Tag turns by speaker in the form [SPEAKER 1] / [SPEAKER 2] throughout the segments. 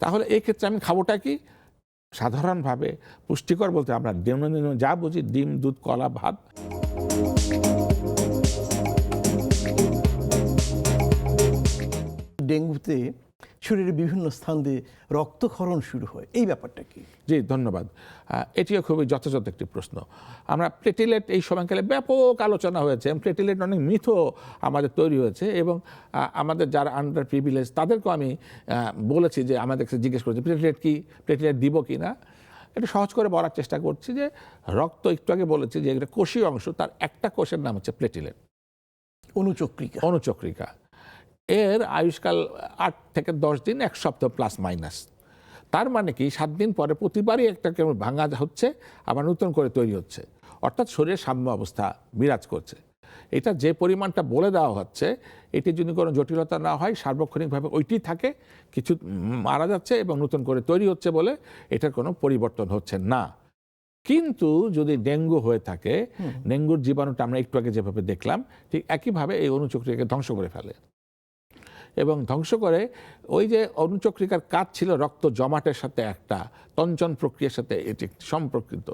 [SPEAKER 1] তাহলে এই ক্ষেত্রে আমি খাবোটা কি? সাধারণভাবে পুষ্টিকর বলতে আমরা দৈনন্দিন যা বুঝি, ডিম, দুধ, কলা, ভাত।
[SPEAKER 2] ডেঙ্গুতে শরীরের বিভিন্ন স্থান দিয়ে রক্তক্ষরণ শুরু হয়, এই ব্যাপারটা কি?
[SPEAKER 1] জি, ধন্যবাদ। এটিও খুবই যথাযথ একটি প্রশ্ন। আমরা প্লেটিলেট এই সময়কালে ব্যাপক আলোচনা হয়েছে। প্লেটিলেট অনেক মিথও আমাদের তৈরি হয়েছে এবং আমাদের যারা আন্ডার প্রিভিলেজ তাদেরকেও আমি বলেছি যে আমাদের কাছে জিজ্ঞেস করেছি প্লেটিলেট কি, প্লেটিলেট দিব কি না। এটা সহজ করে বলার চেষ্টা করছি যে রক্ত, একটু আগে বলেছি যে এটা কোষীয় অংশ, তার একটা কোষের নাম হচ্ছে প্লেটিলেট,
[SPEAKER 2] অনুচক্রিকা।
[SPEAKER 1] অনুচক্রিকা। এর আয়ুষ্কাল 8 থেকে 10 দিন, 1 সপ্তাহ প্লাস মাইনাস। তার মানে কি 7 দিন পরে প্রতিবারই একটা কেমন ভাঙা হচ্ছে, আবার নতুন করে তৈরি হচ্ছে, অর্থাৎ শরীরের সাম্য অবস্থা বিরাজ করছে। এটা যে পরিমাণটা বলে দেওয়া হচ্ছে, এটি যদি কোনো জটিলতা না হয়, সার্বক্ষণিকভাবে ওইটি থাকে, কিছু মারা যাচ্ছে এবং নতুন করে তৈরি হচ্ছে বলে এটার কোনো পরিবর্তন হচ্ছে না। কিন্তু যদি ডেঙ্গু হয়ে থাকে, ডেঙ্গুর জীবাণুটা আমরা একটু আগে যেভাবে দেখলাম, ঠিক একইভাবে এই অনুচক্রিয়াকে ধ্বংস করে ফেলে এবং ধ্বংস করে। ওই যে অনুচক্রিকার কাজ ছিল রক্ত জমাটের সাথে, একটা তঞ্চন প্রক্রিয়ার সাথে এটি সম্পর্কিত।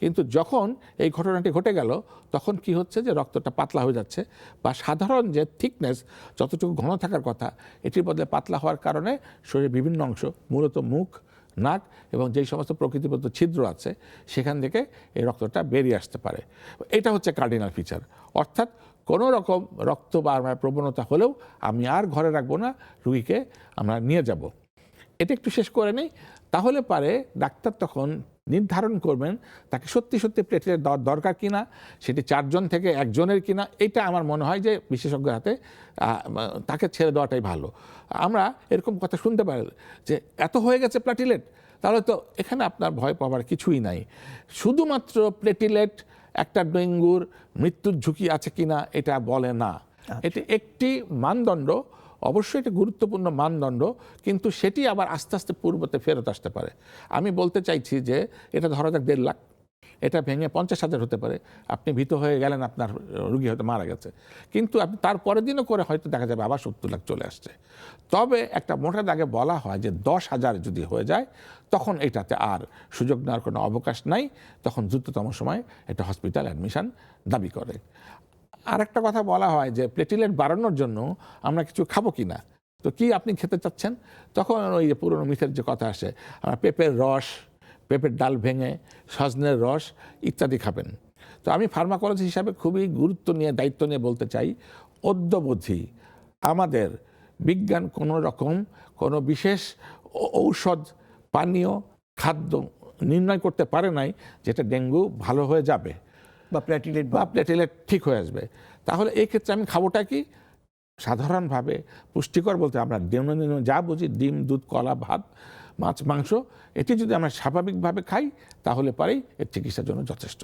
[SPEAKER 1] কিন্তু যখন এই ঘটনাটি ঘটে গেল, তখন কি হচ্ছে যে রক্তটা পাতলা হয়ে যাচ্ছে, বা সাধারণ যে থিকনেস যতটুকু ঘন থাকার কথা, এটির বদলে পাতলা হওয়ার কারণে শরীরের বিভিন্ন অংশ, মূলত মুখ, নাক এবং যেই সমস্ত প্রকৃতিবদ্ধ ছিদ্র আছে, সেখান থেকে এই রক্তটা বেরিয়ে আসতে পারে। এটা হচ্ছে কার্ডিনাল ফিচার। অর্থাৎ কোনো রকম রক্ত বা প্রবণতা হলেও আমি আর ঘরে রাখবো না, রুগীকে আমরা নিয়ে যাব। এটা একটু শেষ করে নেই, তাহলে পারে ডাক্তার তখন নির্ধারণ করবেন তাকে সত্যি সত্যি প্লেটলেট দেওয়ার দরকার কিনা, সেটি 4 জন থেকে 1 জনের কিনা। এটা আমার মনে হয় যে বিশেষজ্ঞের হাতে তাকে ছেড়ে দেওয়াটাই ভালো। আমরা এরকম কথা শুনতে পারি যে এত হয়ে গেছে প্লেটলেট, তাহলে তো এখানে আপনার ভয় পাওয়ার কিছুই নাই। শুধুমাত্র প্লেটলেট একটা ডেঙ্গুর মৃত্যুর ঝুঁকি আছে কিনা এটা বলে না। এটি একটি মানদণ্ড, অবশ্যই এটা গুরুত্বপূর্ণ মানদণ্ড, কিন্তু সেটি আবার আস্তে আস্তে পূর্বতে ফেরত আসতে পারে। আমি বলতে চাইছি যে এটা ধরা যাক 1.5 লাখ, এটা ভেঙে 50,000 হতে পারে। আপনি ভীত হয়ে গেলেন, আপনার রুগী হয়তো মারা গেছে, কিন্তু আপনি তার পরের দিনও করে হয়তো দেখা যাবে আবার 70 লাখ চলে আসছে। তবে একটা মোটা দাগে বলা হয় যে 10,000 যদি হয়ে যায়, তখন এটাতে আর সুযোগ নেওয়ার কোনো অবকাশ নাই, তখন দ্রুততম সময় এটা হসপিটাল অ্যাডমিশন দাবি করে। আর একটা কথা বলা হয় যে প্লেটিলেট বাড়ানোর জন্য আমরা কিছু খাবো কি না, তো কি আপনি খেতে চাচ্ছেন? তখন ওই যে পুরনো মিথের যে কথা আসে, আমরা পেঁপের রস, পেঁপের ডাল ভেঙে, সজনের রস ইত্যাদি খাবেন। তো আমি ফার্মাকোলজি হিসাবে খুবই গুরুত্ব নিয়ে, দায়িত্ব নিয়ে বলতে চাই, অদ্যাবধি আমাদের বিজ্ঞান কোনো রকম কোনো বিশেষ ঔষধ, পানীয়, খাদ্য নির্ণয় করতে পারে নাই যেটা ডেঙ্গু ভালো হয়ে যাবে
[SPEAKER 2] বা প্লেটলেট
[SPEAKER 1] ঠিক হয়ে আসবে। তাহলে এই ক্ষেত্রে আমি খাবোটা কি? সাধারণভাবে পুষ্টিকর বলতে আমরা দৈনন্দিন যা বুঝি, ডিম, দুধ, কলা, ভাত, মাছ, মাংস, এটি যদি আমরা স্বাভাবিকভাবে খাই, তাহলে পারেই এর চিকিৎসার জন্য যথেষ্ট।